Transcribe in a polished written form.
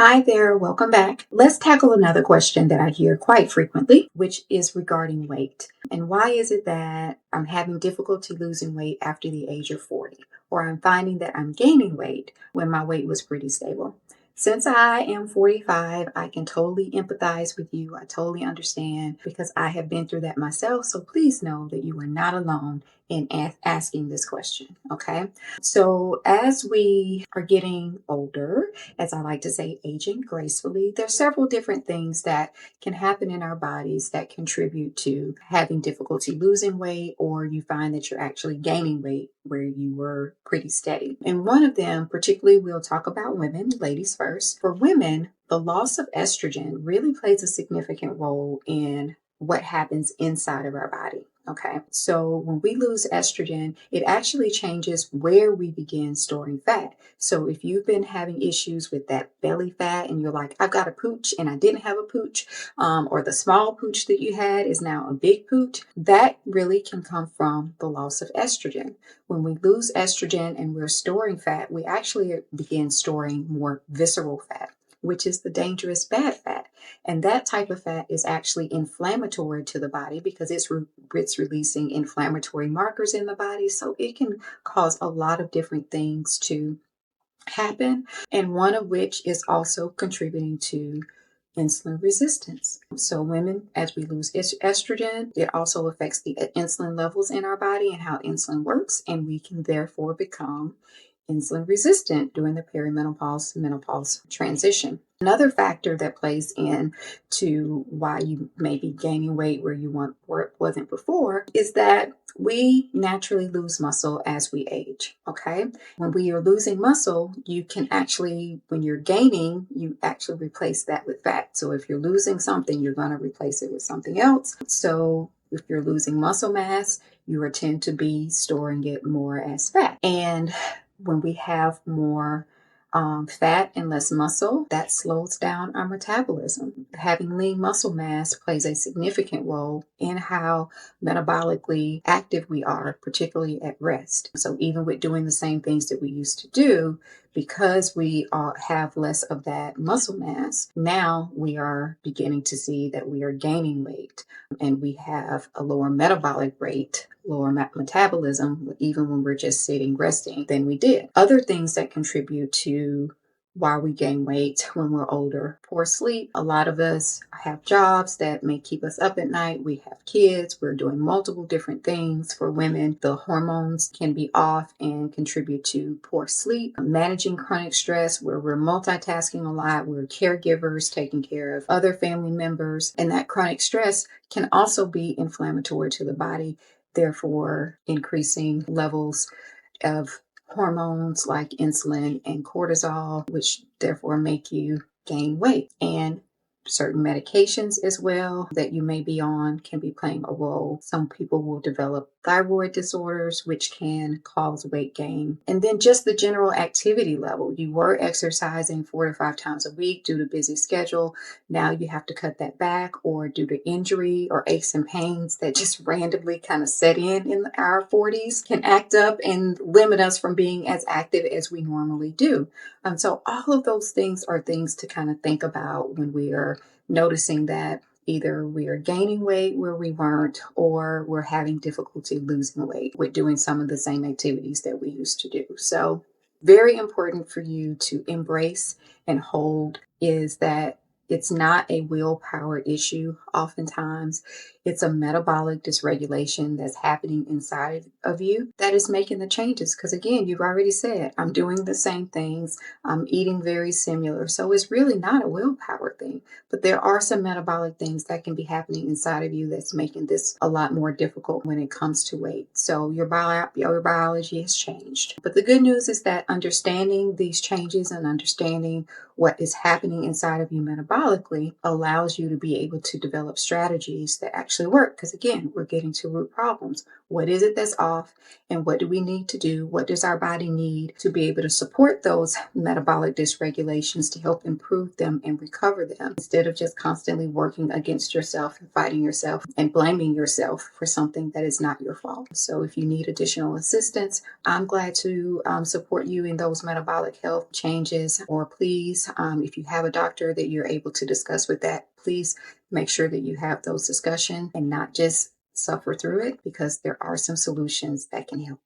Hi there, welcome back. Let's tackle another question that I hear quite frequently, which is regarding weight. And why is it that I'm having difficulty losing weight after the age of 40? Or I'm finding that I'm gaining weight when my weight was pretty stable. Since I am 45, I can totally empathize with you. I totally understand because I have been through that myself. So please know that you are not alone in asking this question. Okay. So as we are getting older, as I like to say, aging gracefully, there's several different things that can happen in our bodies that contribute to having difficulty losing weight, or you find that you're actually gaining weight where you were pretty steady. And one of them, particularly, we'll talk about women, ladies first. For women, the loss of estrogen really plays a significant role in what happens inside of our body. Okay, so when we lose estrogen, it actually changes where we begin storing fat. So if you've been having issues with that belly fat and you're like, I've got a pooch and I didn't have a pooch, or the small pooch that you had is now a big pooch, that really can come from the loss of estrogen. When we lose estrogen and we're storing fat, we actually begin storing more visceral fat, which is the dangerous bad fat. And that type of fat is actually inflammatory to the body because it's releasing inflammatory markers in the body. So it can cause a lot of different things to happen, and one of which is also contributing to insulin resistance. So women, as we lose estrogen, it also affects the insulin levels in our body and how insulin works, and we can therefore become insulin resistant during the perimenopause menopause transition. Another factor that plays in to why you may be gaining weight where you wasn't before is that we naturally lose muscle as we age. Okay, when we are losing muscle, you can actually, when you're gaining, you actually replace that with fat. So if you're losing something, you're going to replace it with something else. So if you're losing muscle mass, you tend to be storing it more as fat. And when we have more fat and less muscle, that slows down our metabolism. Having lean muscle mass plays a significant role in how metabolically active we are, particularly at rest. So even with doing the same things that we used to do, because we have less of that muscle mass, now we are beginning to see that we are gaining weight and we have a lower metabolic rate, lower metabolism, even when we're just sitting resting than we did. Other things that contribute to why we gain weight when we're older: poor sleep. A lot of us have jobs that may keep us up at night. We have kids. We're doing multiple different things. For women, the hormones can be off and contribute to poor sleep. Managing chronic stress, where we're multitasking a lot. We're caregivers, taking care of other family members. And that chronic stress can also be inflammatory to the body, therefore increasing levels of hormones like insulin and cortisol, which therefore make you gain weight. And certain medications as well that you may be on can be playing a role. Some people will develop thyroid disorders, which can cause weight gain. And then just the general activity level. You were exercising 4 to 5 times a week due to busy schedule. Now you have to cut that back, or due to injury or aches and pains that just randomly kind of set in our 40s, can act up and limit us from being as active as we normally do. So all of those things are things to kind of think about when we are noticing that either we are gaining weight where we weren't, or we're having difficulty losing weight with doing some of the same activities that we used to do. So very important for you to embrace and hold is that it's not a willpower issue. Oftentimes, it's a metabolic dysregulation that's happening inside of you that is making the changes. Because again, you've already said, I'm doing the same things. I'm eating very similar. So it's really not a willpower thing. But there are some metabolic things that can be happening inside of you that's making this a lot more difficult when it comes to weight. So your biology has changed. But the good news is that understanding these changes and understanding what is happening inside of you metabolically metabolically allows you to be able to develop strategies that actually work. Because again, we're getting to root problems. What is it that's off? And what do we need to do? What does our body need to be able to support those metabolic dysregulations to help improve them and recover them, instead of just constantly working against yourself and fighting yourself and blaming yourself for something that is not your fault? So if you need additional assistance, I'm glad to support you in those metabolic health changes. Or please, if you have a doctor that you're able to discuss with that, please make sure that you have those discussions and not just suffer through it, because there are some solutions that can help.